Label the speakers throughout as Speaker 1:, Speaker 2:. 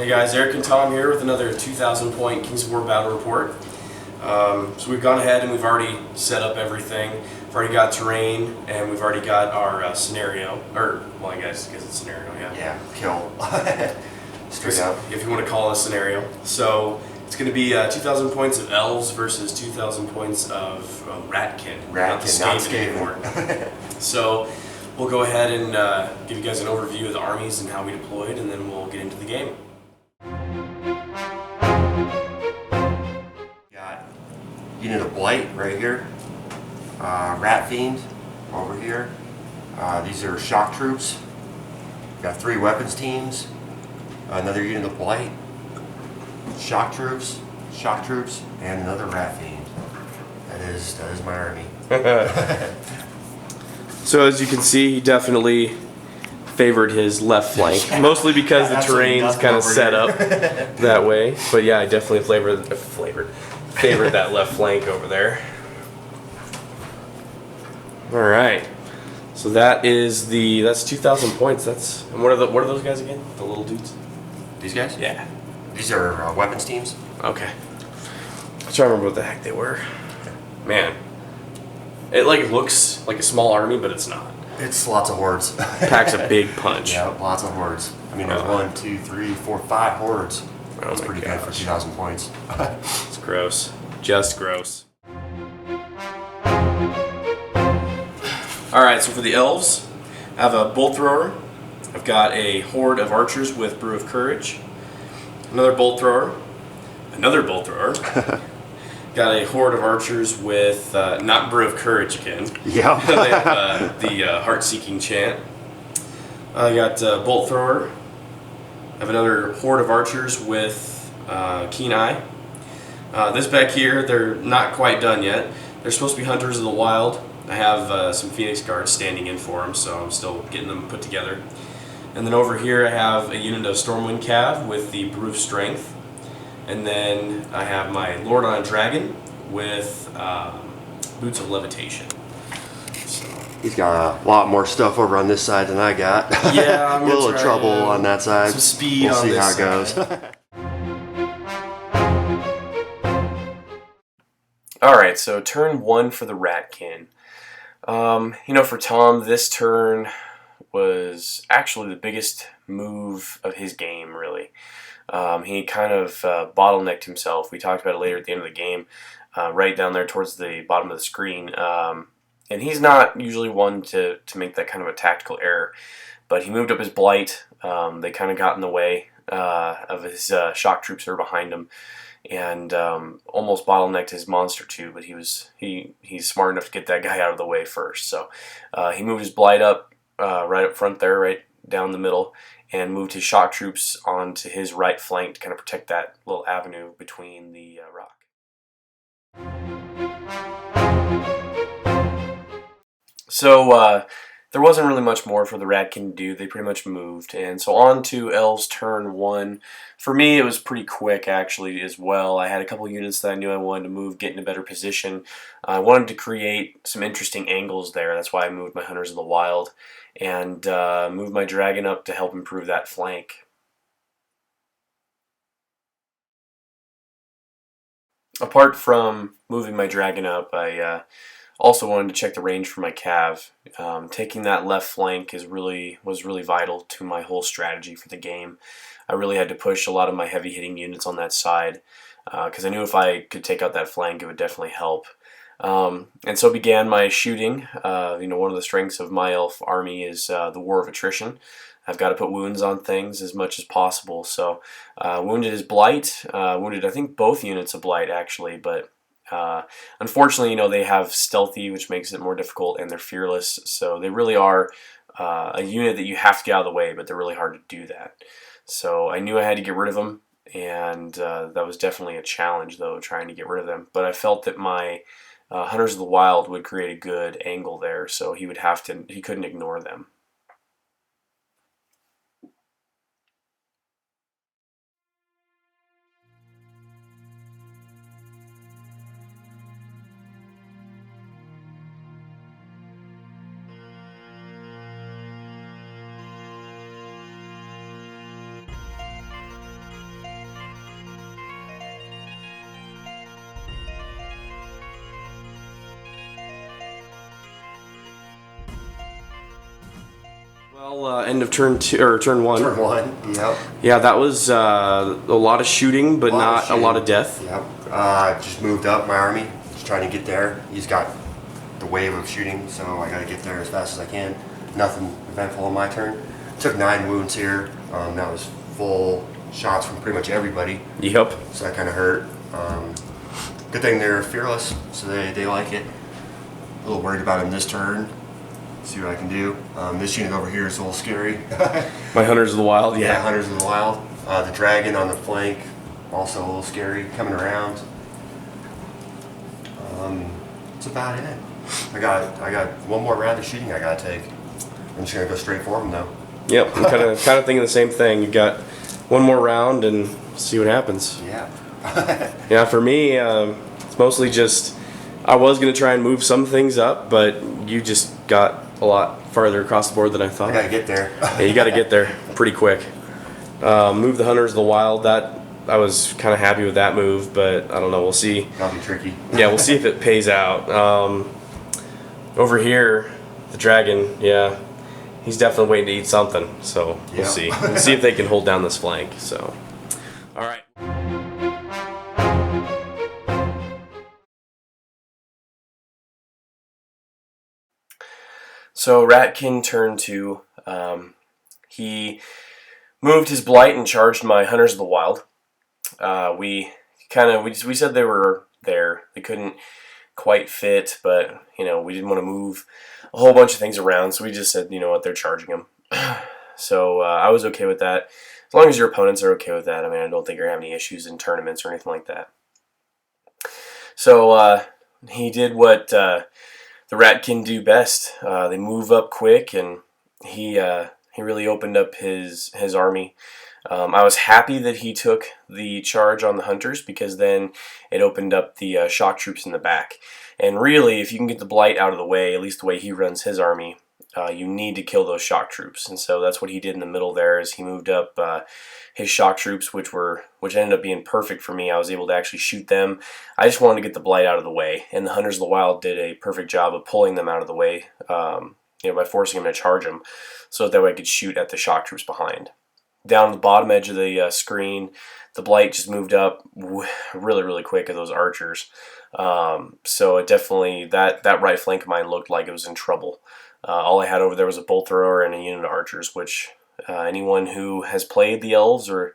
Speaker 1: Hey guys, Eric and Tom here with another 2,000 point Kings of War battle report. So we've gone ahead and we've already set up everything. We've already got terrain and we've already got our scenario, or well, I guess it's scenario, yeah.
Speaker 2: Yeah, kill. Straight up.
Speaker 1: If you want to call it a scenario. So it's going to be 2,000 points of Elves versus 2,000 points of Ratkin.
Speaker 2: Ratkin, not Skaven.
Speaker 1: So we'll go ahead and give you guys an overview of the armies and how we deployed, and then we'll get into the game.
Speaker 2: Got Unit of Blight right here. Rat Fiend over here. These are shock troops. Got 3 weapons teams. Another unit of Blight. Shock troops, and another Rat Fiend. That is my army.
Speaker 1: So as you can see, he definitely favored his left flank, mostly because the terrain's kind of set up that way. But yeah, I definitely favored that left flank over there. All right, so that's 2,000 points. And what are those guys again? The little dudes?
Speaker 2: These guys?
Speaker 1: Yeah.
Speaker 2: These are weapons teams.
Speaker 1: Okay. I'm trying to remember what the heck they were. Man, it looks like a small army, but it's not.
Speaker 2: It's lots of hordes.
Speaker 1: Packs a big punch.
Speaker 2: Yeah, lots of hordes. I mean, there's 1, 2, 3, 4, 5 hordes. That's pretty good for 2,000 points.
Speaker 1: It's gross. Just gross. Alright, so for the elves, I have a bolt thrower. I've got a horde of archers with Brew of Courage. Another bolt thrower. Got a horde of archers with, not Brew of Courage again.
Speaker 2: Yeah.
Speaker 1: They have the Heart-Seeking Chant. I got bolt thrower. I have another horde of archers with Keen Eye. This back here, they're not quite done yet. They're supposed to be Hunters of the Wild. I have some Phoenix Guards standing in for them, so I'm still getting them put together. And then over here I have a unit of Stormwind Cav with the Brew of Strength. And then I have my Lord on a Dragon with Boots of Levitation. So.
Speaker 2: He's got a lot more stuff over on this side than I got.
Speaker 1: Yeah, I'm
Speaker 2: a little trouble on that side.
Speaker 1: Some speed on this side.
Speaker 2: We'll see how it goes.
Speaker 1: Alright, so turn 1 for the Ratkin. For Tom, this turn was actually the biggest move of his game, really. He kind of bottlenecked himself. We talked about it later at the end of the game, right down there towards the bottom of the screen. And he's not usually one to make that kind of a tactical error, but he moved up his blight. They kind of got in the way of his shock troops that are behind him, and almost bottlenecked his monster too. But he's smart enough to get that guy out of the way first. So he moved his blight up right up front there, right down the middle, and moved his shock troops onto his right flank to kind of protect that little avenue between the rock. So there wasn't really much more for the Ratkin to do. They pretty much moved. And so on to Elves Turn 1. For me, it was pretty quick, actually, as well. I had a couple units that I knew I wanted to move, get in a better position. I wanted to create some interesting angles there. That's why I moved my Hunters of the Wild and moved my Dragon up to help improve that flank. Apart from moving my Dragon up, I also wanted to check the range for my Cav. Taking that left flank was really vital to my whole strategy for the game. I really had to push a lot of my heavy hitting units on that side because I knew if I could take out that flank, it would definitely help. And so began my shooting. One of the strengths of my elf army is the war of attrition. I've got to put wounds on things as much as possible. So wounded his blight. Wounded I think both units of blight actually, but unfortunately, they have stealthy, which makes it more difficult, and they're fearless. So they really are a unit that you have to get out of the way, but they're really hard to do that. So I knew I had to get rid of them, and that was definitely a challenge, though, trying to get rid of them. But I felt that my Hunters of the Wild would create a good angle there, so he couldn't ignore them. Well, end of turn 2 or turn 1.
Speaker 2: Turn 1, yep.
Speaker 1: Yeah, that was a lot of shooting, but not a lot of death.
Speaker 2: Yep. Just moved up my army, just trying to get there. He's got the wave of shooting, so I got to get there as fast as I can. Nothing eventful on my turn. Took 9 wounds here. That was full shots from pretty much everybody.
Speaker 1: Yep.
Speaker 2: So that kind of hurt. Good thing they're fearless, so they like it. A little worried about him this turn. See what I can do. This unit over here is a little scary.
Speaker 1: My Hunters of the Wild, yeah.
Speaker 2: Hunters of the Wild. The dragon on the flank, also a little scary, coming around. That's about it. I got one more round of shooting I gotta take. I'm just gonna go straight for him though.
Speaker 1: Yep, I'm kind of thinking the same thing. You got one more round and see what happens.
Speaker 2: Yeah.
Speaker 1: Yeah, for me, it's mostly just I was gonna try and move some things up, but you just got a lot farther across the board than I thought.
Speaker 2: I gotta get there.
Speaker 1: Yeah, you got to get there pretty quick. Move the Hunters of the Wild. That I was kind of happy with that move, but I don't know. We'll see.
Speaker 2: That'll be tricky.
Speaker 1: Yeah, we'll see if it pays out. Over here, the dragon. Yeah, he's definitely waiting to eat something. So we'll see. We'll see if they can hold down this flank. So, all right. So Ratkin Turn 2. He moved his blight and charged my Hunters of the Wild. We said they were there. They couldn't quite fit, but we didn't want to move a whole bunch of things around, so we just said, you know what, they're charging them. So I was okay with that. As long as your opponents are okay with that. I mean, I don't think you're having any issues in tournaments or anything like that. So he did what the Ratkin do best. They move up quick, and he really opened up his army. I was happy that he took the charge on the Hunters because then it opened up the shock troops in the back. And really, if you can get the blight out of the way, at least the way he runs his army, you need to kill those shock troops. And so that's what he did in the middle there. Is he moved up his shock troops, which ended up being perfect for me. I was able to actually shoot them. I just wanted to get the blight out of the way, and the Hunters of the Wild did a perfect job of pulling them out of the way. By forcing them to charge them, so that way I could shoot at the shock troops behind. Down the bottom edge of the screen, the blight just moved up really, really quick at those archers. So it definitely, that right flank of mine looked like it was in trouble. All I had over there was a bolt thrower and a unit of archers, which anyone who has played the elves or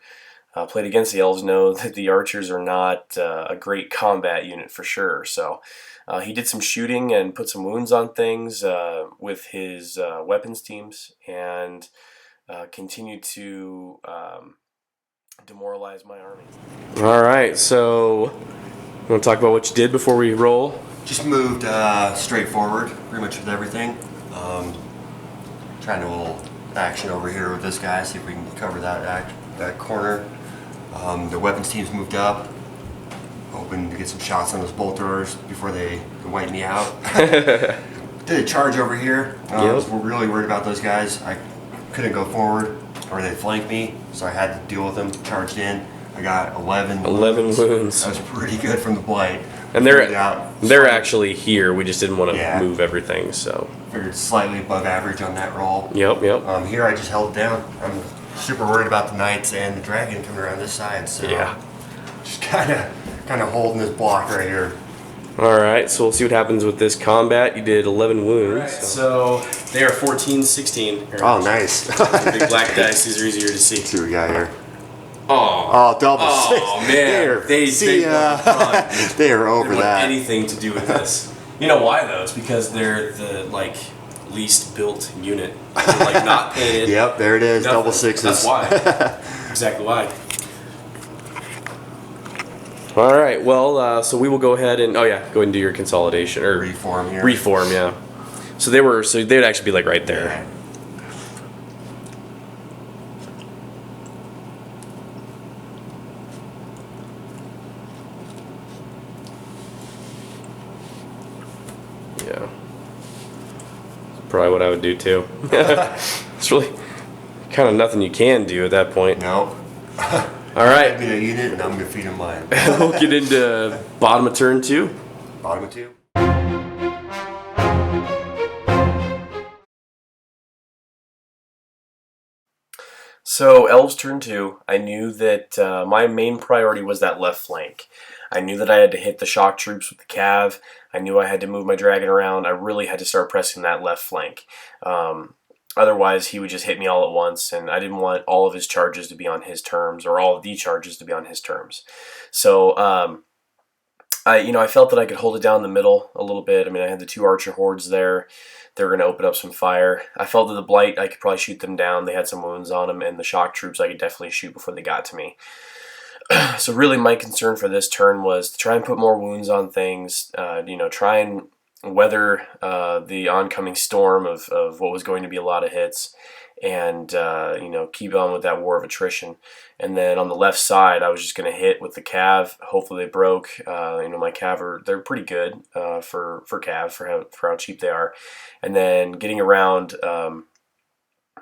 Speaker 1: played against the elves know that the archers are not a great combat unit for sure. So he did some shooting and put some wounds on things with his weapons teams, and continued to demoralize my army. All right, so you want to talk about what you did before we roll?
Speaker 2: Just moved straight forward, pretty much with everything. Trying to a little action over here with this guy, see if we can cover that corner. The weapons teams moved up, hoping to get some shots on those bolt throwers before they wipe me out. Did a charge over here. We're really worried about those guys. I couldn't go forward, or they'd flank me, so I had to deal with them. Charged in. I got 11 wounds. That was pretty good from the blight.
Speaker 1: And they're actually here. We just didn't want to move everything, so
Speaker 2: figured slightly above average on that roll.
Speaker 1: Yep.
Speaker 2: Here I just held down. I'm super worried about the knights and the dragon coming around this side, so just kind of holding this block right here.
Speaker 1: All right, so we'll see what happens with this combat. You did 11 wounds. Right, so they are 14, 16.
Speaker 2: Oh, nice.
Speaker 1: Big black dice. These are easier to see.
Speaker 2: See what we got here.
Speaker 1: Oh,
Speaker 2: double six.
Speaker 1: Oh, man.
Speaker 2: They are over that.
Speaker 1: Anything to do with this. You know why, though? It's because they're the, least built unit. They're, not painted.
Speaker 2: Yep, there it is. Double sixes.
Speaker 1: That's why. Exactly why. All right, well, so we will go ahead and, go ahead and do your consolidation. Or
Speaker 2: reform here.
Speaker 1: Reform, yeah. So they'd actually be, right there. Yeah. Probably what I would do, too. It's really kind of nothing you can do at that point.
Speaker 2: No.
Speaker 1: All right.
Speaker 2: Give me a unit, and I'm going to feed him mine.
Speaker 1: We'll get into bottom of turn 2.
Speaker 2: Bottom of 2.
Speaker 1: So Elves Turn 2, I knew that my main priority was that left flank. I knew that I had to hit the shock troops with the cav. I knew I had to move my dragon around. I really had to start pressing that left flank. Otherwise, he would just hit me all at once, and I didn't want all of his charges to be on his terms, or all of the charges to be on his terms. So, I felt that I could hold it down the middle a little bit. I mean, I had the two archer hordes there. They were going to open up some fire. I felt that the blight, I could probably shoot them down. They had some wounds on them, and the shock troops I could definitely shoot before they got to me. So really my concern for this turn was to try and put more wounds on things, try and weather the oncoming storm of what was going to be a lot of hits, and keep on with that war of attrition. And then on the left side, I was just going to hit with the cav. Hopefully they broke. My cav they're pretty good for cav for how cheap they are. And then getting around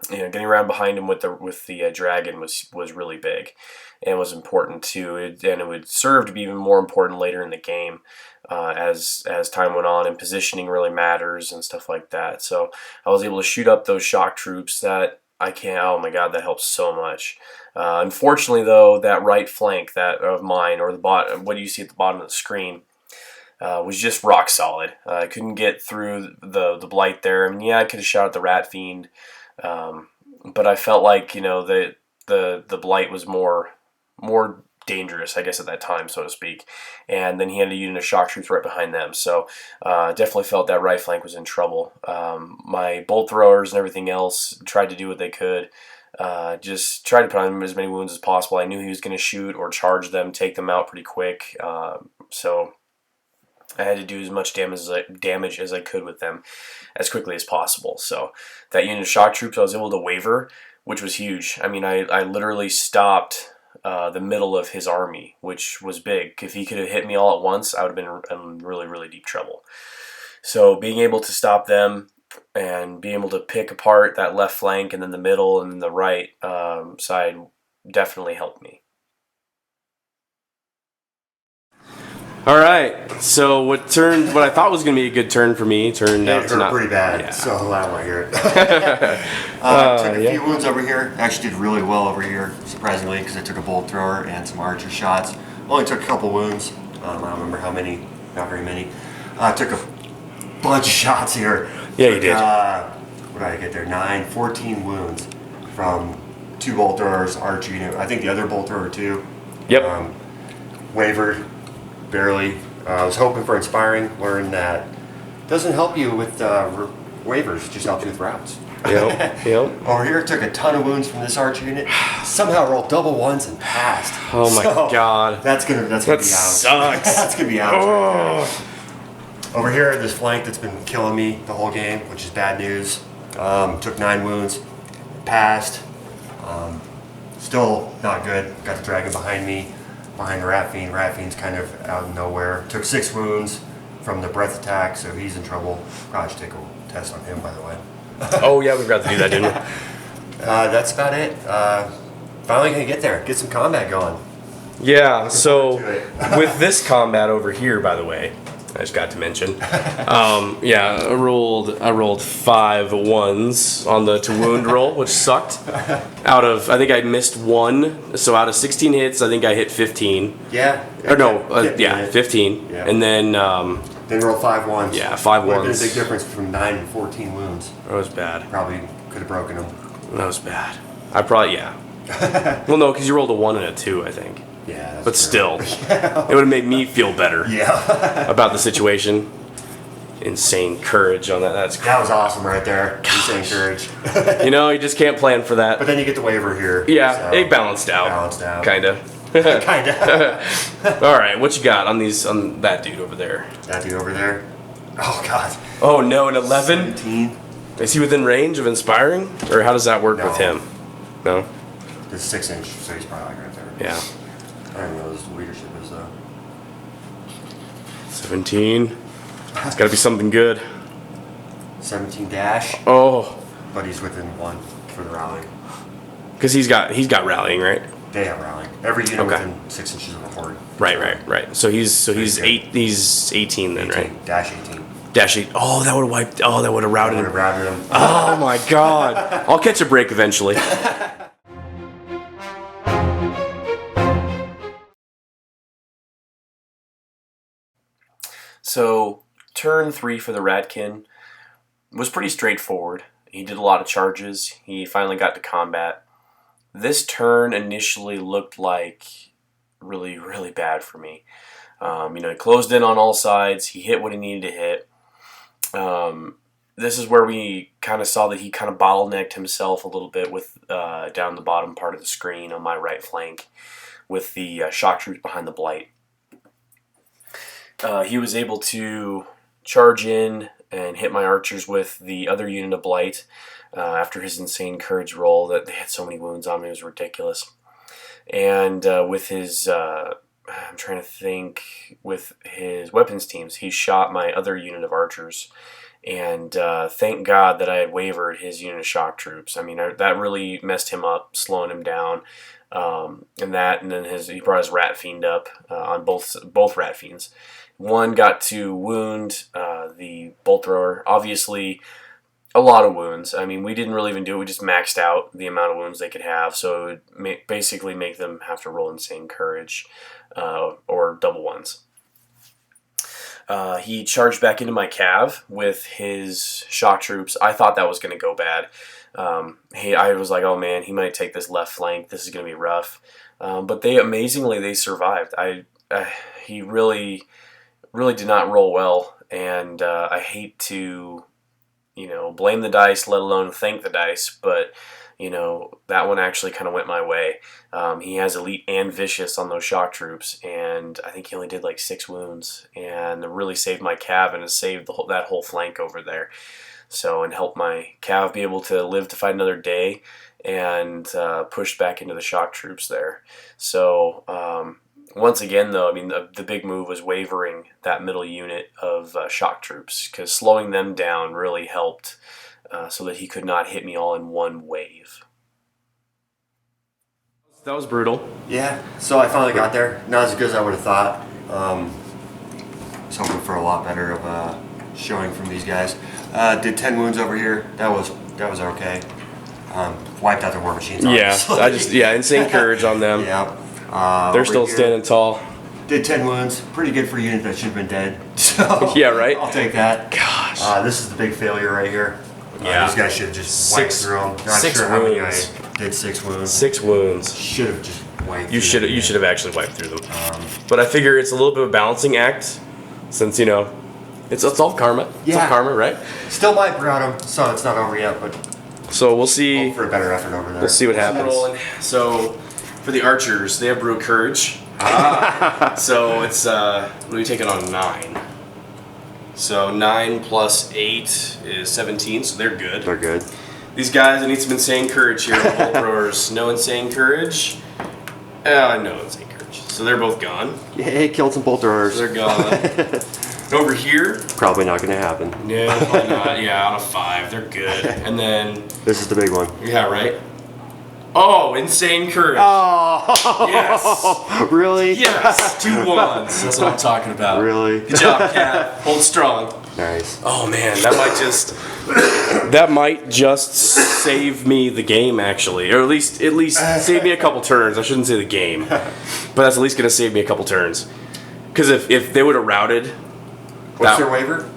Speaker 1: behind him with the dragon was really big and was important too. And it would serve to be even more important later in the game as time went on, and positioning really matters and stuff like that. So I was able to shoot up those shock troops that oh my god, that helps so much. Unfortunately though, that right flank that of mine, or the bottom, what you see at the bottom of the screen, was just rock solid. I couldn't get through the blight there. I mean, yeah, I could have shot at the rat fiend, but I felt like the blight was more dangerous, I guess, at that time, so to speak. And then he had to use a shock troops right behind them. So definitely felt that right flank was in trouble. My bolt throwers and everything else tried to do what they could. Just tried to put on him as many wounds as possible. I knew he was going to shoot or charge them, take them out pretty quick. So I had to do as much damage as I could with them as quickly as possible. So that unit of shock troops I was able to waver, which was huge. I mean, I literally stopped the middle of his army, which was big. If he could have hit me all at once, I would have been in really, really deep trouble. So being able to stop them and being able to pick apart that left flank and then the middle and then the right side definitely helped me. All right, so what I thought was going to be a good turn for me turned out to not.
Speaker 2: Pretty bad.
Speaker 1: Yeah.
Speaker 2: So loud right here. Took a few wounds over here. Actually did really well over here, surprisingly, because I took a bolt thrower and some archer shots. Only took a couple wounds. I don't remember how many. Not very many. Took a bunch of shots here.
Speaker 1: Yeah, you did.
Speaker 2: What did I get there? 14 wounds from two bolt throwers, archer unit. I think the other bolt thrower too.
Speaker 1: Yep.
Speaker 2: Wavered. Barely. I was hoping for inspiring. Learned that doesn't help you with waivers, just helps you with routes.
Speaker 1: Yep.
Speaker 2: Over here, took a ton of wounds from this archer unit. Somehow rolled double ones and passed.
Speaker 1: Oh my god.
Speaker 2: That's gonna be out.
Speaker 1: Sucks.
Speaker 2: That's gonna be out.
Speaker 1: Oh.
Speaker 2: Over here, this flank that's been killing me the whole game, which is bad news. Took 9 wounds, passed. Still not good. Got the dragon behind me. Behind the rat fiend. Rat fiend's kind of out of nowhere. Took 6 wounds from the breath attack, so he's in trouble. Probably should take a test on him, by the way.
Speaker 1: Oh yeah, we forgot to do that, didn't we?
Speaker 2: That's about it. Finally gonna get there. Get some combat going.
Speaker 1: Yeah. So with this combat over here, by the way, I just got to mention. I rolled 5 1s on the to wound roll, which sucked. I think I missed 1. So out of 16 hits, I think I hit 15.
Speaker 2: Yeah.
Speaker 1: 15.
Speaker 2: Yeah.
Speaker 1: And then
Speaker 2: roll 5 1s.
Speaker 1: Yeah, 5 1s.
Speaker 2: There's a big difference from 9 and 14 wounds.
Speaker 1: That was bad.
Speaker 2: Probably could have broken them.
Speaker 1: That was bad. Well, no, because you rolled a 1 and a 2, I think.
Speaker 2: Yeah. That's
Speaker 1: But
Speaker 2: true.
Speaker 1: still, it would have made me feel better.
Speaker 2: Yeah.
Speaker 1: About the situation. Insane courage on that.
Speaker 2: That was awesome right there. Insane courage.
Speaker 1: You just can't plan for that.
Speaker 2: But then you get the waiver here.
Speaker 1: Yeah,
Speaker 2: so
Speaker 1: it balanced out. Kinda.
Speaker 2: Kinda.
Speaker 1: All right, what you got on that dude over there?
Speaker 2: That dude over there. Oh god.
Speaker 1: Oh no, an 11?
Speaker 2: 17.
Speaker 1: Is he within range of inspiring, or how does that work
Speaker 2: No.
Speaker 1: with him? No.
Speaker 2: It's 6 inch, so he's probably like right there.
Speaker 1: Yeah.
Speaker 2: I don't even know what his leadership is though.
Speaker 1: 17. It's got to be something good.
Speaker 2: 17 dash.
Speaker 1: Oh.
Speaker 2: But he's within 1 for the rallying.
Speaker 1: Because he's got rallying, right?
Speaker 2: They have rallying. Every unit
Speaker 1: Okay.
Speaker 2: within 6 inches of a horde.
Speaker 1: Right. So he's 18 then,
Speaker 2: 18,
Speaker 1: right?
Speaker 2: Dash 18.
Speaker 1: Dash 8. Oh, that would have wiped. Oh, that would have
Speaker 2: I
Speaker 1: routed
Speaker 2: would
Speaker 1: him.
Speaker 2: have routed him.
Speaker 1: Oh my god. I'll catch a break eventually. So turn 3 for the Ratkin was pretty straightforward. He did a lot of charges. He finally got to combat. This turn initially looked like really, really bad for me. He closed in on all sides. He hit what he needed to hit. This is where we kind of saw that he kind of bottlenecked himself a little bit with down the bottom part of the screen on my right flank with the shock troops behind the blight. He was able to charge in and hit my archers with the other unit of blight after his insane courage roll that they had so many wounds on me. It was ridiculous. And with his, I'm trying to think, with his weapons teams, he shot my other unit of archers. And thank God that I had wavered his unit of shock troops. I mean, that really messed him up, slowing him down. And then he brought his rat fiend up on both rat fiends. One got to wound the bolt thrower. Obviously, a lot of wounds. I mean, we didn't really even do it. We just maxed out the amount of wounds they could have, so it would basically make them have to roll insane courage or double ones. He charged back into my cav with his shock troops. I thought that was going to go bad. I was like, oh man, he might take this left flank. This is going to be rough. But they survived. He really did not roll well, and I hate to, blame the dice, let alone thank the dice, but, that one actually kind of went my way. He has elite and vicious on those shock troops, and I think he only did like 6 wounds, and it really saved my cav and has saved that whole flank over there. So, and helped my cav be able to live to fight another day and push back into the shock troops there. So, once again, though, I mean, the big move was wavering that middle unit of shock troops, because slowing them down really helped so that he could not hit me all in one wave.
Speaker 3: That was brutal.
Speaker 2: Yeah, so I finally got there. Not as good as I would have thought. I was hoping for a lot better of a showing from these guys. Did 10 wounds over here. That was okay. Wiped out their war machines. Obviously.
Speaker 3: Insane courage on them.
Speaker 2: Yeah.
Speaker 3: They're still standing tall.
Speaker 2: Did 10 wounds. Pretty good for a unit that should have been dead. So
Speaker 3: yeah, right?
Speaker 2: I'll take that.
Speaker 3: Gosh.
Speaker 2: This is the big failure right here.
Speaker 3: Yeah.
Speaker 2: These guys should have just wiped through them. Not
Speaker 3: 6
Speaker 2: sure how many
Speaker 3: wounds.
Speaker 2: I did. 6 wounds.
Speaker 3: 6 wounds.
Speaker 2: Should have just wiped.
Speaker 3: You should have actually wiped through them. But I figure it's a little bit of a balancing act, since it's all karma. It's all karma, right?
Speaker 2: Still might brown them, so it's not over yet, but
Speaker 3: so we'll see.
Speaker 2: hope for a better effort over there.
Speaker 3: We'll see what happens.
Speaker 1: So for the archers, they have brute courage. So it's what do we take it on 9? So 9 plus 8 is 17, so they're good.
Speaker 2: They're good.
Speaker 1: These guys, I need some insane courage here. Bolt throwers, no insane courage. No insane courage. So they're both gone.
Speaker 2: Yeah, killed some bolt throwers.
Speaker 1: So they're gone. Over here,
Speaker 2: Probably not going to happen.
Speaker 1: no, probably not. Yeah, out of 5, they're good. And then,
Speaker 2: This is the big one.
Speaker 1: yeah, right. Oh, insane courage.
Speaker 2: Oh,
Speaker 1: Yes.
Speaker 2: really?
Speaker 1: Yes, 2 ones. That's what I'm talking about.
Speaker 2: Really?
Speaker 1: Good job, Cat. Hold strong.
Speaker 2: Nice.
Speaker 1: Oh man, that might just save me the game, actually, or at least save me a couple turns. I shouldn't say the game, but that's at least gonna save me a couple turns. Because if they would have routed,
Speaker 2: What's their waiver?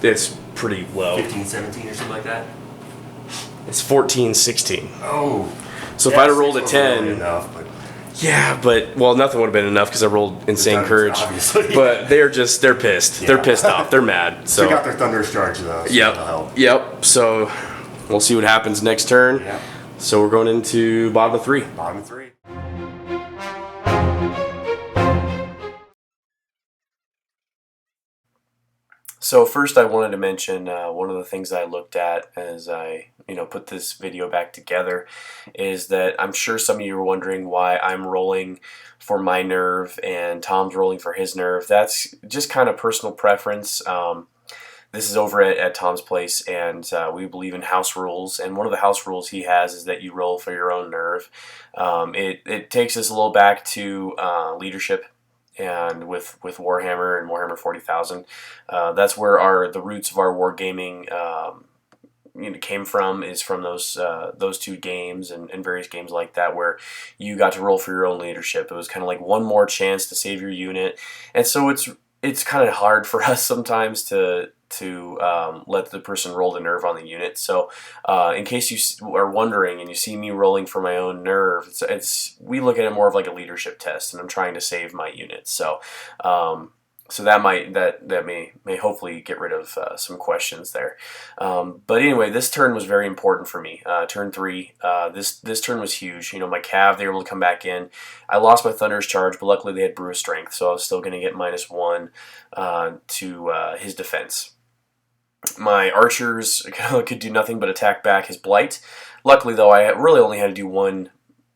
Speaker 1: it's pretty low.
Speaker 2: 15, 17 or something like that?
Speaker 1: It's 14, 16.
Speaker 2: Oh.
Speaker 1: So if I'd have rolled a
Speaker 2: 6 wasn't
Speaker 1: 10,
Speaker 2: really enough, but
Speaker 1: yeah, but nothing would have been enough because I rolled insane
Speaker 2: Done,
Speaker 1: courage.
Speaker 2: obviously.
Speaker 1: But they're pissed.
Speaker 2: Yeah.
Speaker 1: They're pissed off. They're mad. So
Speaker 2: they got their thunderous charge though. So that'll help.
Speaker 1: Yep. So we'll see what happens next turn.
Speaker 2: Yeah.
Speaker 1: So we're going into bottom of 3.
Speaker 2: Bottom of 3.
Speaker 1: So first I wanted to mention one of the things I looked at as I put this video back together is that I'm sure some of you are wondering why I'm rolling for my nerve and Tom's rolling for his nerve. That's just kind of personal preference. This is over at Tom's place, and we believe in house rules, and one of the house rules he has is that you roll for your own nerve. It takes us a little back to leadership. And with Warhammer and Warhammer 40,000, that's where the roots of our wargaming came from. Is from those 2 games and various games like that, where you got to roll for your own leadership. It was kind of like one more chance to save your unit, and so it's it's kind of hard for us sometimes to let the person roll the nerve on the unit. So in case you are wondering and you see me rolling for my own nerve, it's we look at it more of like a leadership test, and I'm trying to save my unit. So that may hopefully get rid of some questions there. But anyway, this turn was very important for me. Turn 3, this turn was huge. My Cav, they were able to come back in. I lost my Thunder's Charge, but luckily they had Brew of Strength, so I was still going to get -1 to his defense. My archers could do nothing but attack back his Blight. Luckily, though, I really only had to do 1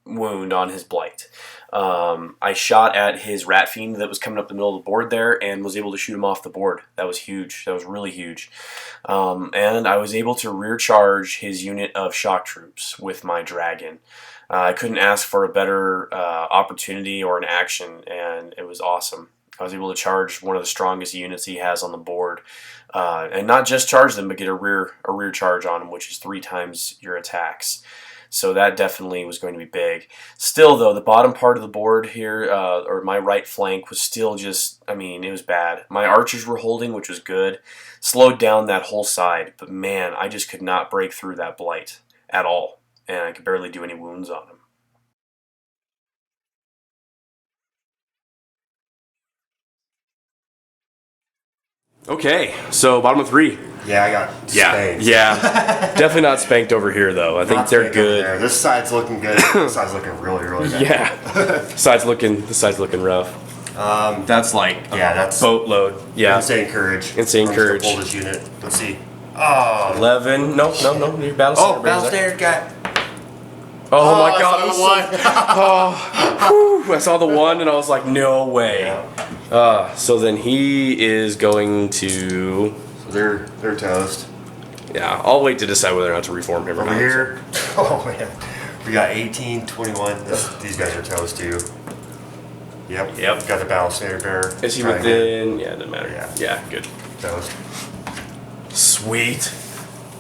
Speaker 1: wound on his Blight. I shot at his Rat Fiend that was coming up the middle of the board there and was able to shoot him off the board. That was huge. That was really huge. And I was able to rear charge his unit of shock troops with my dragon. I couldn't ask for a better opportunity or an action, and it was awesome. I was able to charge one of the strongest units he has on the board, and not just charge them, but get a rear charge on him, which is 3 times your attacks. So that definitely was going to be big. Still, though, the bottom part of the board here, or my right flank, was still just, it was bad. My archers were holding, which was good. Slowed down that whole side, but man, I just could not break through that Blight at all, and I could barely do any wounds on him.
Speaker 3: Okay, so bottom of 3.
Speaker 2: Yeah, I got spanked.
Speaker 3: Yeah. Definitely not spanked over here, though. I think
Speaker 2: Not
Speaker 3: they're
Speaker 2: spanked over
Speaker 3: good.
Speaker 2: there. This side's looking good. This side's looking really, really bad.
Speaker 3: Yeah. This side's looking rough. That's like
Speaker 2: that's
Speaker 3: boatload. Yeah.
Speaker 2: Insane courage.
Speaker 3: Insane
Speaker 2: I'm
Speaker 3: courage.
Speaker 2: Just gonna pull this unit. Let's see. Oh.
Speaker 3: 11. No. Your battle
Speaker 2: Oh, battle standard guy.
Speaker 3: Oh my God.
Speaker 2: I saw the
Speaker 3: I saw the 1 and I was like, no way.
Speaker 2: Yeah.
Speaker 3: So then he is going to.
Speaker 2: So they're toast.
Speaker 3: Yeah, I'll wait to decide whether or not to reform him or
Speaker 2: Over
Speaker 3: not.
Speaker 2: here. Oh man. We got 18, 21. These guys are toast too. Yep. Got the battle standard bearer.
Speaker 3: Is he within? Yeah, it doesn't matter.
Speaker 2: Yeah.
Speaker 3: Good.
Speaker 2: Toast.
Speaker 3: Sweet.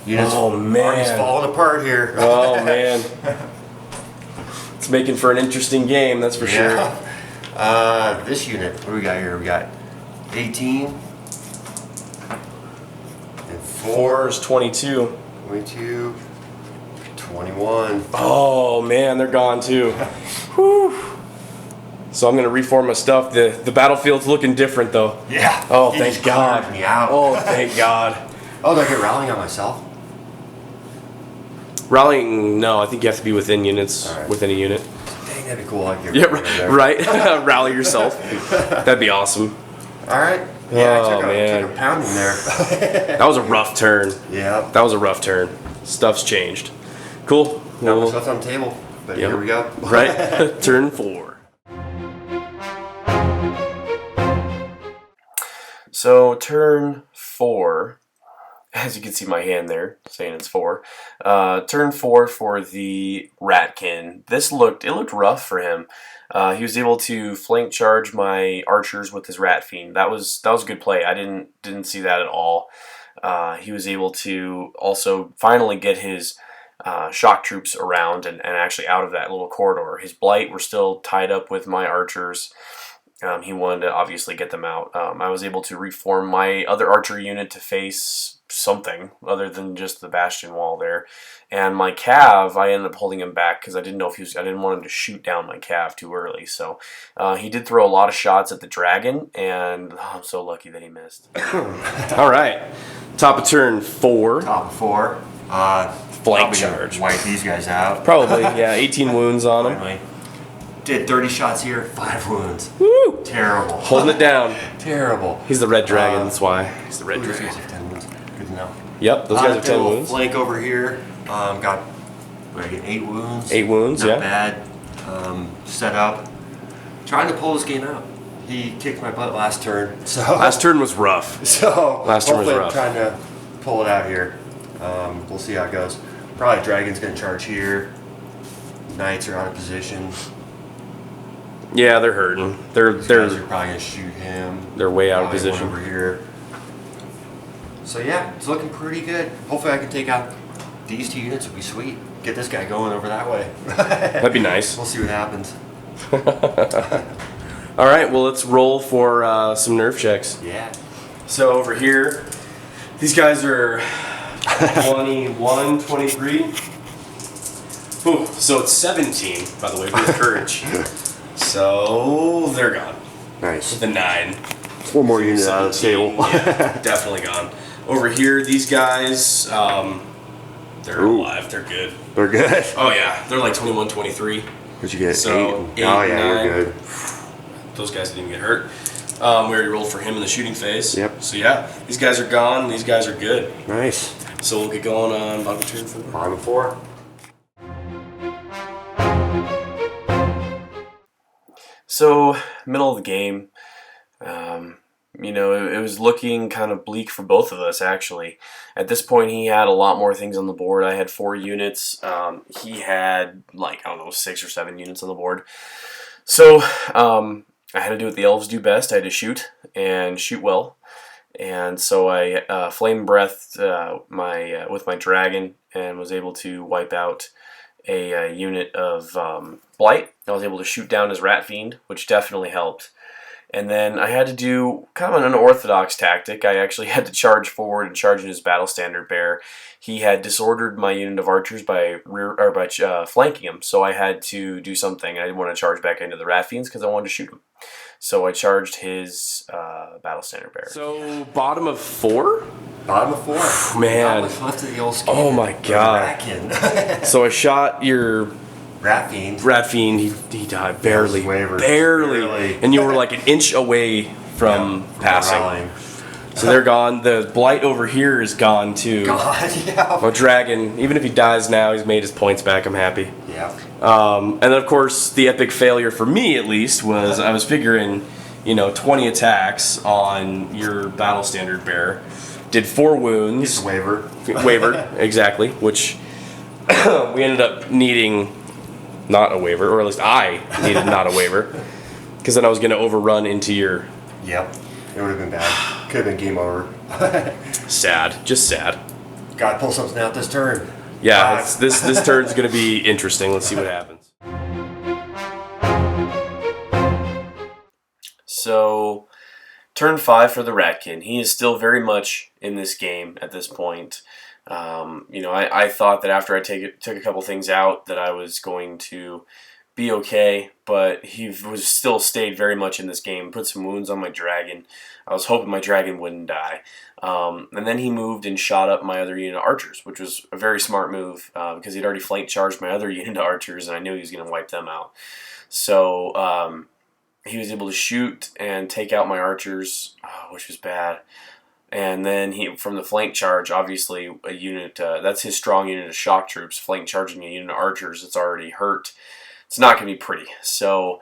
Speaker 2: Units
Speaker 3: man.
Speaker 2: Army's falling apart here.
Speaker 3: Oh man. It's making for an interesting game, that's for sure.
Speaker 2: This unit, what do we got here? We got 18 and
Speaker 3: 4 is 22.
Speaker 2: 22, 21.
Speaker 3: Oh man, they're gone too. Whew. So I'm gonna reform my stuff. The battlefield's looking different though.
Speaker 2: Yeah.
Speaker 3: Oh,
Speaker 2: He
Speaker 3: thank
Speaker 2: just
Speaker 3: God.
Speaker 2: cleared me out.
Speaker 3: Oh, thank God.
Speaker 2: Oh, did I get rallying on myself?
Speaker 3: Rallying, no, I think you have to be within units,
Speaker 2: All right.
Speaker 3: within a unit.
Speaker 2: Dang, that'd be cool. I could
Speaker 3: Yeah,
Speaker 2: get there.
Speaker 3: right. Rally yourself. That'd be awesome.
Speaker 2: All right. Yeah,
Speaker 3: Oh,
Speaker 2: I took a pounding there.
Speaker 3: That was a rough turn.
Speaker 2: Yeah.
Speaker 3: That was a rough turn. Stuff's changed. Cool.
Speaker 2: Not
Speaker 3: Well,
Speaker 2: much left on the table, but
Speaker 3: Yep.
Speaker 2: here we go.
Speaker 3: right. Turn 4.
Speaker 1: So turn 4, as you can see my hand there saying it's 4. Turn 4 for the Ratkin. It looked rough for him. He was able to flank charge my archers with his Rat Fiend. That was a good play. I didn't see that at all. He was able to also finally get his shock troops around and actually out of that little corridor. His Blight were still tied up with my archers. He wanted to obviously get them out. I was able to reform my other archer unit to face something other than just the bastion wall there. And my Cav, I ended up holding him back because I didn't know if I didn't want him to shoot down my Cav too early. So he did throw a lot of shots at the dragon, and I'm so lucky that he missed.
Speaker 3: All right. Top of turn 4.
Speaker 2: Top of 4.
Speaker 3: Flank
Speaker 2: Probably gonna
Speaker 3: charge.
Speaker 2: Wipe these guys out.
Speaker 3: Probably, yeah. 18 wounds on him.
Speaker 2: Finally. Did 30 shots here, 5 wounds.
Speaker 3: Woo!
Speaker 2: Terrible.
Speaker 3: Holding it down.
Speaker 2: Terrible.
Speaker 3: He's the red dragon, that's why. He's the red
Speaker 2: Those guys
Speaker 3: dragon.
Speaker 2: have 10 wounds. Good to know.
Speaker 3: Yep, those guys have 10 wounds.
Speaker 2: Flank over here. Got what, I get 8 wounds.
Speaker 3: 8 wounds,
Speaker 2: Not
Speaker 3: yeah.
Speaker 2: bad. Set up. Trying to pull this game out. He kicked my butt last turn. So
Speaker 3: Last turn was rough.
Speaker 2: So
Speaker 3: Last turn was
Speaker 2: hopefully
Speaker 3: rough.
Speaker 2: I'm trying to pull it out here. We'll see how it goes. Probably Dragon's gonna charge here. Knights are out of position.
Speaker 3: Yeah, they're hurting.
Speaker 2: These guys are probably gonna shoot him.
Speaker 3: They're way out of
Speaker 2: Probably one
Speaker 3: position.
Speaker 2: over here. So yeah, it's looking pretty good. Hopefully I can take out these 2 units. Would be sweet. Get this guy going over that way.
Speaker 3: That'd be nice.
Speaker 2: We'll see what happens.
Speaker 3: All right, well, let's roll for some nerf checks.
Speaker 2: Yeah.
Speaker 3: So over here, these guys are 21, 23. Ooh, so it's 17, by the way, for courage. So they're gone.
Speaker 2: Nice.
Speaker 3: With a 9.
Speaker 2: One more unit out of the table.
Speaker 3: Yeah, definitely gone. Over here, these guys, they're alive. They're good.
Speaker 2: They're good.
Speaker 3: Oh, yeah. They're like 21, 23.
Speaker 2: What'd you get?
Speaker 3: So,
Speaker 2: 8?
Speaker 3: 8,
Speaker 2: Oh, yeah,
Speaker 3: 9.
Speaker 2: you're good.
Speaker 3: Those guys didn't even get hurt. We already rolled for him in the shooting phase.
Speaker 2: Yep.
Speaker 3: So, yeah, these guys are gone. These guys are good.
Speaker 2: Nice.
Speaker 3: So, we'll get going on bottom of turn 4.
Speaker 2: Bottom 4.
Speaker 1: So, middle of the game, it was looking kind of bleak for both of us, actually. At this point, he had a lot more things on the board. I had 4 units. He had, 6 or 7 units on the board. So, I had to do what the elves do best. I had to shoot, and shoot well. And so I flame breathed with my dragon and was able to wipe out a unit of blight. I was able to shoot down his rat fiend, which definitely helped. And then I had to do kind of an unorthodox tactic. I actually had to charge forward and charge in his battle standard bear. He had disordered my unit of archers by flanking him, so I had to do something. I didn't want to charge back into the rat fiends because I wanted to shoot him. So I charged his battle standard bear.
Speaker 3: So, bottom of 4?
Speaker 2: Bottom of 4.
Speaker 3: Man.
Speaker 2: Not much left of the old skin.
Speaker 3: Oh, my God.
Speaker 2: Ratkin.
Speaker 3: So, I shot your
Speaker 2: Rat Fiend.
Speaker 3: rat fiend. He died barely.
Speaker 2: Wavered.
Speaker 3: Barely. And you were like an inch away from passing.
Speaker 2: Rallying.
Speaker 3: So they're gone. The blight over here is gone too.
Speaker 2: God, yeah.
Speaker 3: Well, dragon, even if he dies now, he's made his points back. I'm happy.
Speaker 2: Yeah.
Speaker 3: And then of course the epic failure for me at least was I was figuring, 20 attacks on your battle standard bear, did 4 wounds. Wavered exactly, which we ended up needing not a waiver, or at least I needed not a waiver, because then I was going to overrun into your.
Speaker 2: Yep. It would have been bad. Could have been game over.
Speaker 3: Sad, just sad.
Speaker 2: Gotta pull something out this turn.
Speaker 3: Yeah, this turn's going to be interesting. Let's see what happens.
Speaker 1: So, turn 5 for the Ratkin. He is still very much in this game at this point. I thought that after I took a couple things out that I was going to be okay, but he was still stayed very much in this game. Put some wounds on my dragon. I was hoping my dragon wouldn't die. And then he moved and shot up my other unit of archers, which was a very smart move because he'd already flank charged my other unit of archers, and I knew he was going to wipe them out. So he was able to shoot and take out my archers, which was bad. And then from the flank charge, obviously a unit, that's his strong unit of shock troops, flank charging a unit of archers that's already hurt. It's not going to be pretty. So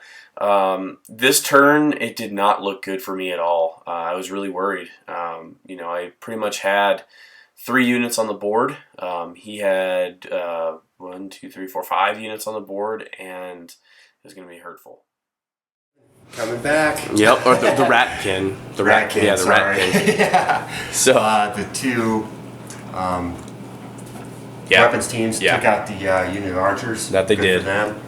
Speaker 1: this turn, it did not look good for me at all. I was really worried. I pretty much had 3 units on the board. He had 1, 2, 3, 4, 5 units on the board, and it was going to be hurtful.
Speaker 2: Coming back.
Speaker 3: Yep, or the Ratkin. The Ratkin. Yeah, the Ratkin.
Speaker 2: Yeah.
Speaker 3: So
Speaker 2: the 2 weapons teams took out the unit of archers.
Speaker 3: That they
Speaker 2: Good
Speaker 3: did.
Speaker 2: For them.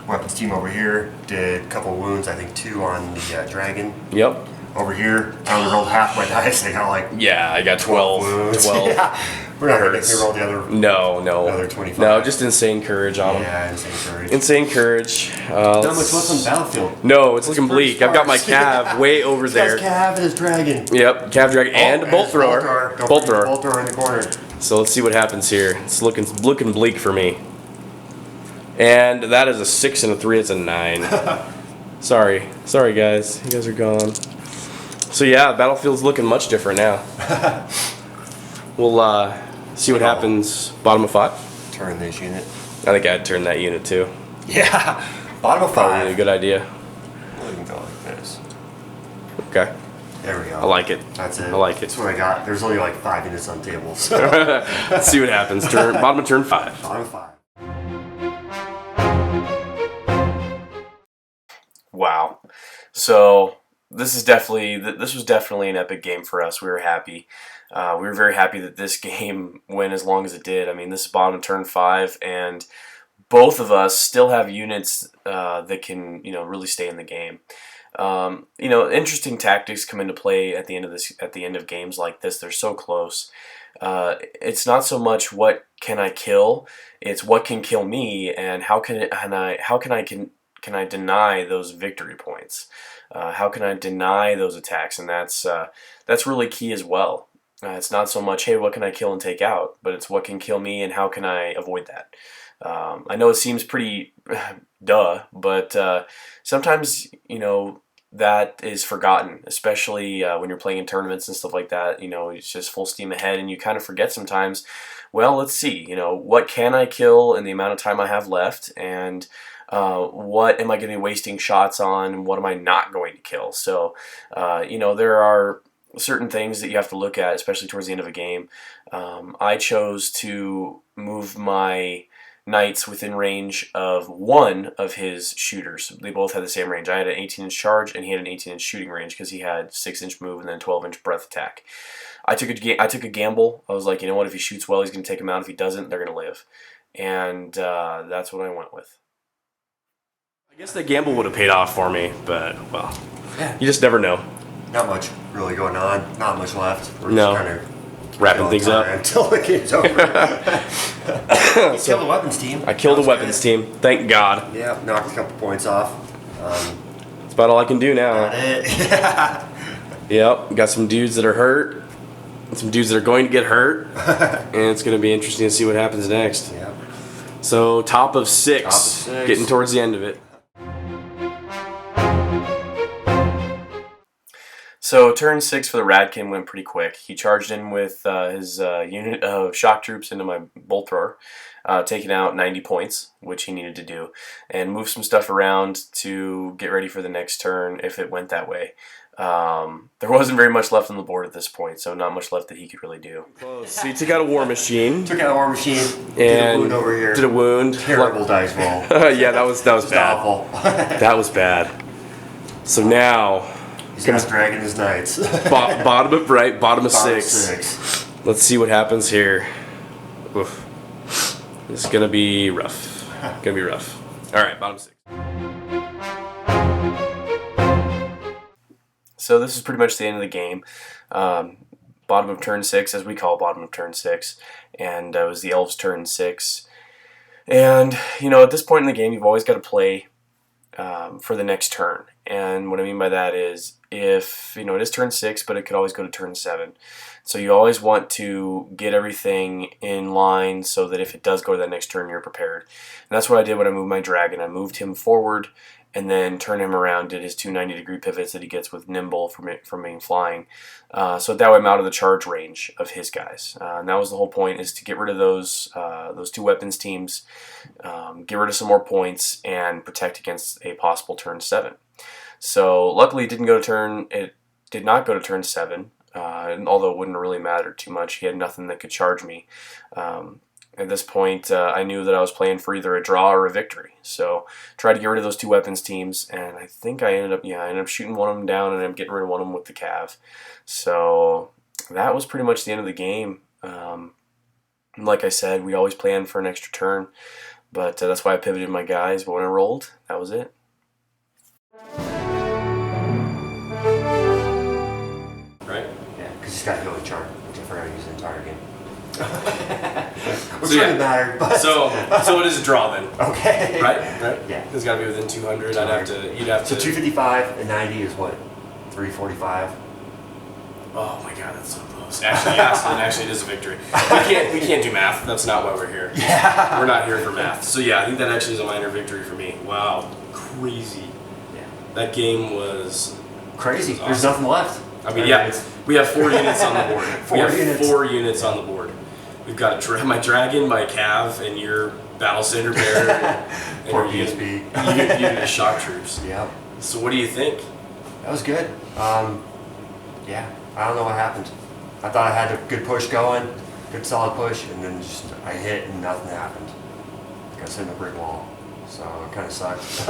Speaker 2: Weapons team over here did a couple wounds. I think 2 on the dragon.
Speaker 3: Yep.
Speaker 2: Over here, I only rolled half my dice. I got
Speaker 3: I got 12
Speaker 2: wounds.
Speaker 3: 12.
Speaker 2: Yeah. We're not going to roll the other.
Speaker 3: No.
Speaker 2: Another 25.
Speaker 3: No, just insane courage on him.
Speaker 2: Yeah, insane courage.
Speaker 3: Insane courage.
Speaker 2: Not much left on the battlefield.
Speaker 3: No, it's looking bleak. I've got my Cav way over there.
Speaker 2: Cav and his dragon.
Speaker 3: Yep, Cav dragon and a bolt thrower.
Speaker 2: Bolt thrower in the corner.
Speaker 3: So let's see what happens here. It's looking bleak for me. And that is a 6 and a 3. It's a 9. Sorry guys. You guys are gone. So yeah, Battlefield's looking much different now. We'll see what happens. Bottom of 5.
Speaker 2: Turn this unit.
Speaker 3: I think I'd turn that unit too.
Speaker 2: Yeah. Bottom of 5.
Speaker 3: Probably a good idea.
Speaker 2: We can go like this.
Speaker 3: Okay.
Speaker 2: There we go.
Speaker 3: I like it.
Speaker 2: That's it.
Speaker 3: I like it.
Speaker 2: That's what I got. There's only 5 units on the table. So.
Speaker 3: Let's see what happens. Bottom of turn 5.
Speaker 2: Bottom of 5.
Speaker 1: Wow. So this was definitely an epic game for us. We were happy. We were very happy that this game went as long as it did. I mean, this is bottom of turn 5, and both of us still have units that can really stay in the game. Interesting tactics come into play at the end of games like this. They're so close. It's not so much what can I kill, it's what can kill me, and how can I deny those victory points? How can I deny those attacks? And that's really key as well. It's not so much, hey, what can I kill and take out, but it's what can kill me and how can I avoid that. I know it seems pretty duh, but sometimes that is forgotten, especially when you're playing in tournaments and stuff like that. It's just full steam ahead, and you kind of forget sometimes. Well, let's see. What can I kill in the amount of time I have left, and what am I going to be wasting shots on, and what am I not going to kill? So, there are certain things that you have to look at, especially towards the end of a game. I chose to move my knights within range of one of his shooters. They both had the same range. I had an 18-inch charge, and he had an 18-inch shooting range because he had 6-inch move and then 12-inch breath attack. I took a gamble. I was like, you know what? If he shoots well, he's going to take him out. If he doesn't, they're going to live. And that's what I went with.
Speaker 3: I guess the gamble would have paid off for me, but, well, you just never know.
Speaker 2: Not much really going on. Not much left. We're
Speaker 3: No.
Speaker 2: just kind of
Speaker 3: Wrapping things up
Speaker 2: until the game's over. You killed the weapons team.
Speaker 3: I killed the weapons team. Thank God.
Speaker 2: Yeah, knocked a couple points off.
Speaker 3: That's about all I can do now.
Speaker 2: Got it.
Speaker 3: Yep. Got some dudes that are hurt. Some dudes that are going to get hurt. And it's going to be interesting to see what happens next.
Speaker 2: Yeah.
Speaker 3: So top of six. Getting towards the end of it.
Speaker 1: So turn 6 for the Ratkin went pretty quick. He charged in with his unit of shock troops into my bolt thrower, taking out 90 points, which he needed to do, and move some stuff around to get ready for the next turn if it went that way. There wasn't very much left on the board at this point, so not much left that he could really do.
Speaker 3: Close. So you took out a war machine.
Speaker 2: Took out a war machine.
Speaker 3: And
Speaker 2: did a wound over here.
Speaker 3: Did a wound.
Speaker 2: Terrible dice roll.
Speaker 3: Yeah, that was bad.
Speaker 2: Awful.
Speaker 3: That was bad. So now
Speaker 2: He's got dragging his knights.
Speaker 3: bottom of right, bottom of
Speaker 2: Bottom
Speaker 3: six. Let's see what happens here. Oof. This is gonna be rough. Gonna be rough. All right, bottom 6.
Speaker 1: So this is pretty much the end of the game. Bottom of turn 6, as we call bottom of turn 6, and it was the Elves Turn 6. And at this point in the game, you've always got to play for the next turn. And what I mean by that is, if it is turn 6, but it could always go to turn 7. So you always want to get everything in line so that if it does go to that next turn, you're prepared. And that's what I did when I moved my dragon. I moved him forward and then turned him around, did his 290-degree pivots that he gets with nimble from being flying. So that way I'm out of the charge range of his guys. And that was the whole point, is to get rid of those two weapons teams, get rid of some more points, and protect against a possible turn 7. So luckily it did not go to turn 7, although it wouldn't really matter too much. He had nothing that could charge me. At this point, I knew that I was playing for either a draw or a victory. So tried to get rid of those two weapons teams, and I think I ended up shooting one of them down, and I'm getting rid of one of them with the cav. So that was pretty much the end of the game. Like I said, we always plan for an extra turn, but that's why I pivoted my guys. But when I rolled, that was it.
Speaker 3: Right?
Speaker 2: Yeah, because he's got healing charm, which I forgot to use the entire game. Which
Speaker 3: So, yeah.
Speaker 2: really mattered, but
Speaker 3: So it is a draw then.
Speaker 2: okay.
Speaker 3: Right?
Speaker 2: Yeah.
Speaker 3: It's got to be within 200. You'd have to.
Speaker 2: So 255 and 90 is what? 345.
Speaker 3: Oh my God, that's so close. Actually, yes, and actually it is a victory. We can't do math. That's not why we're here.
Speaker 2: Yeah.
Speaker 3: We're not here for math. So yeah, I think that actually is a minor victory for me. Wow, crazy.
Speaker 2: Yeah.
Speaker 3: That game was
Speaker 2: Crazy.
Speaker 3: Awesome.
Speaker 2: There's nothing left.
Speaker 3: I mean, yeah, we have 4 units on the board.
Speaker 2: Four units.
Speaker 3: 4 units on the board. We've got my dragon, my cav, and your battle center bear, and
Speaker 2: Poor
Speaker 3: your
Speaker 2: PSP.
Speaker 3: unit of shock troops.
Speaker 2: Yeah.
Speaker 3: So what do you think?
Speaker 2: That was good. Yeah, I don't know what happened. I thought I had a good push going, good solid push, and then just I hit and nothing happened. I was hitting a brick wall, so it kind of sucked.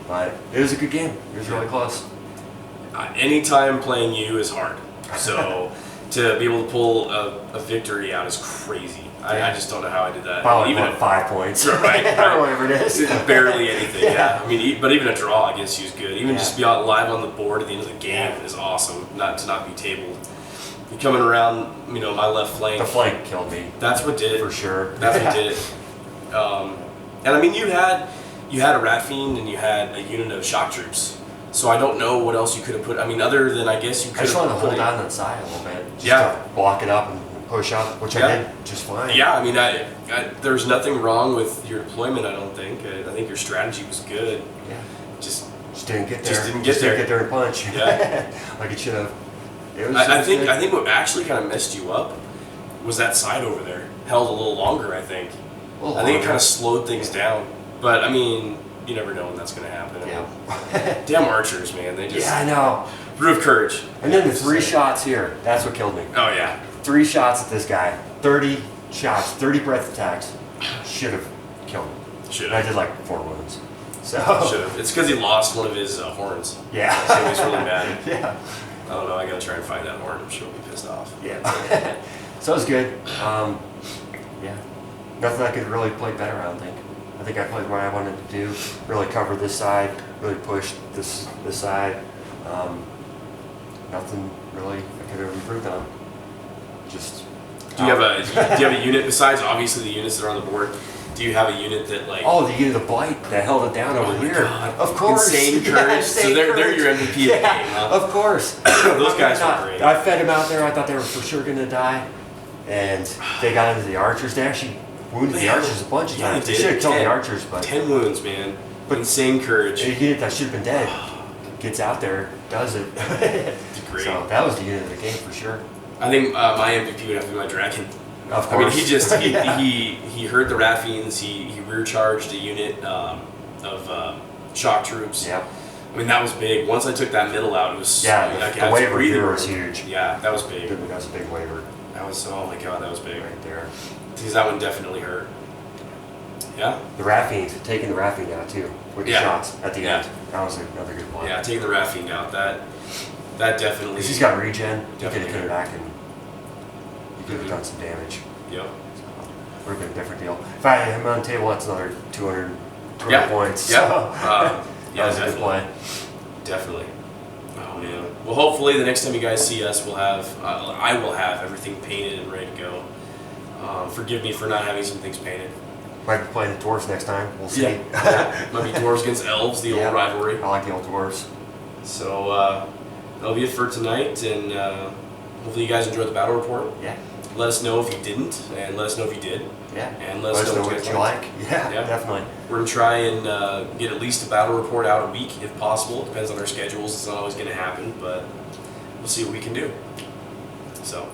Speaker 2: But it was a good game. It was really close.
Speaker 3: Anytime playing you is hard. So to be able to pull a victory out is crazy. I just don't know how I did that.
Speaker 2: Probably
Speaker 3: even
Speaker 2: even 5 points.
Speaker 3: Right.
Speaker 2: Or whatever it is.
Speaker 3: Barely anything. Yeah. I mean, but even a draw against you is good. Even
Speaker 2: Yeah.
Speaker 3: just be out live on the board at the end of the game is awesome. To not be tabled. You coming around, my left flank.
Speaker 2: The flank killed me.
Speaker 3: That's what did it.
Speaker 2: For sure.
Speaker 3: That's what did it. And I mean, you had a Rat Fiend and you had a unit of shock troops. So I don't know what else you could have put. I mean, other than I guess you could have.
Speaker 2: I just wanted to
Speaker 3: put
Speaker 2: hold
Speaker 3: it-
Speaker 2: on that side a little bit. Just
Speaker 3: Yeah.
Speaker 2: to block it up and push up, which I did just fine.
Speaker 3: Yeah, I mean, there's nothing wrong with your deployment. I don't think. I think your strategy was good.
Speaker 2: Yeah.
Speaker 3: Just
Speaker 2: Didn't get there.
Speaker 3: Just didn't get there.
Speaker 2: Didn't get there and punch.
Speaker 3: Yeah.
Speaker 2: Like it should have.
Speaker 3: I think what actually kind of messed you up was that side over there held a little longer. I think it kind of slowed things down. But I mean, you never know when that's going to happen.
Speaker 2: Yeah.
Speaker 3: Damn archers, man. They just
Speaker 2: I know.
Speaker 3: root of courage.
Speaker 2: And then the 3 shots here. That's what killed me.
Speaker 3: Oh yeah.
Speaker 2: 3 shots at this guy. 30 shots. 30 breath attacks. Should have killed him.
Speaker 3: Should
Speaker 2: And I
Speaker 3: have.
Speaker 2: did like 4 wounds. So.
Speaker 3: Should have. It's because he lost one of his horns.
Speaker 2: Yeah.
Speaker 3: So he was really mad.
Speaker 2: Yeah.
Speaker 3: I don't know. I gotta try and find that horn. I'm sure he'll be pissed off.
Speaker 2: Yeah. So it was good. Yeah. Nothing I could really play better, I don't think. I think I played what I wanted to do. Really cover this side. Really push this side. Nothing really I could have improved on. Just.
Speaker 3: Do you have a unit besides obviously the units that are on the board? Do you have a unit that like?
Speaker 2: Oh, the unit of blight that held it down over
Speaker 3: my
Speaker 2: here.
Speaker 3: God.
Speaker 2: Of course.
Speaker 3: Insane
Speaker 2: Yeah,
Speaker 3: courage.
Speaker 2: insane
Speaker 3: So they're
Speaker 2: courage.
Speaker 3: your MVP of the game, huh?
Speaker 2: Of course.
Speaker 3: Those guys were great.
Speaker 2: I fed them out there. I thought they were for sure going to die. And they got into the archers. They actually wounded the archers a bunch of
Speaker 3: Yeah,
Speaker 2: times.
Speaker 3: they
Speaker 2: They
Speaker 3: did.
Speaker 2: should have killed
Speaker 3: 10
Speaker 2: the archers, but
Speaker 3: 10 wounds, man.
Speaker 2: But-
Speaker 3: Insane courage.
Speaker 2: a unit that should have been dead gets out there, does it.
Speaker 3: Great.
Speaker 2: So that was the unit of the game for sure.
Speaker 3: I think my MVP would have to be my Dragon.
Speaker 2: Of
Speaker 3: I mean,
Speaker 2: course.
Speaker 3: he heard the Rat Fiends. He rear charged a unit of shock troops.
Speaker 2: Yep.
Speaker 3: I mean, that was big. Once I took that middle out, it was
Speaker 2: Yeah,
Speaker 3: like,
Speaker 2: the
Speaker 3: I was
Speaker 2: waiver
Speaker 3: breathing
Speaker 2: here was
Speaker 3: room.
Speaker 2: huge.
Speaker 3: Yeah, that was big.
Speaker 2: That was a big waiver
Speaker 3: That was oh my god, that was big.
Speaker 2: right there.
Speaker 3: Because that one definitely hurt. Yeah.
Speaker 2: The Rat Fiend, taking the Rat Fiend out too, with the
Speaker 3: Yeah.
Speaker 2: shots at the
Speaker 3: Yeah.
Speaker 2: end. That was another good one.
Speaker 3: Yeah, taking the Rat Fiend out, that definitely.
Speaker 2: Because he's got regen, he could
Speaker 3: Definitely.
Speaker 2: have come back and he could have done some damage.
Speaker 3: Yep.
Speaker 2: Would have been a different deal. If I had him on the table, that's another 200
Speaker 3: Yeah.
Speaker 2: points.
Speaker 3: Yeah.
Speaker 2: So,
Speaker 3: Yeah,
Speaker 2: that was a good play.
Speaker 3: Definitely. Oh man. Well, hopefully the next time you guys see us, we'll have I will have everything painted and ready to go. Forgive me for not having some things painted.
Speaker 2: Might be playing the dwarves next time. We'll see.
Speaker 3: Yeah. Might be dwarves against elves, the
Speaker 2: Yeah.
Speaker 3: old rivalry.
Speaker 2: I like the old dwarves.
Speaker 3: So that'll be it for tonight, and hopefully you guys enjoyed the battle report.
Speaker 2: Yeah.
Speaker 3: Let us know if you didn't, and let us know if you did.
Speaker 2: Yeah.
Speaker 3: And let us know
Speaker 2: what you like. Yeah,
Speaker 3: Yeah.
Speaker 2: definitely.
Speaker 3: We're gonna try and get at least a battle report out a week if possible. It depends on our schedules. It's not always gonna happen, but we'll see what we can do. So.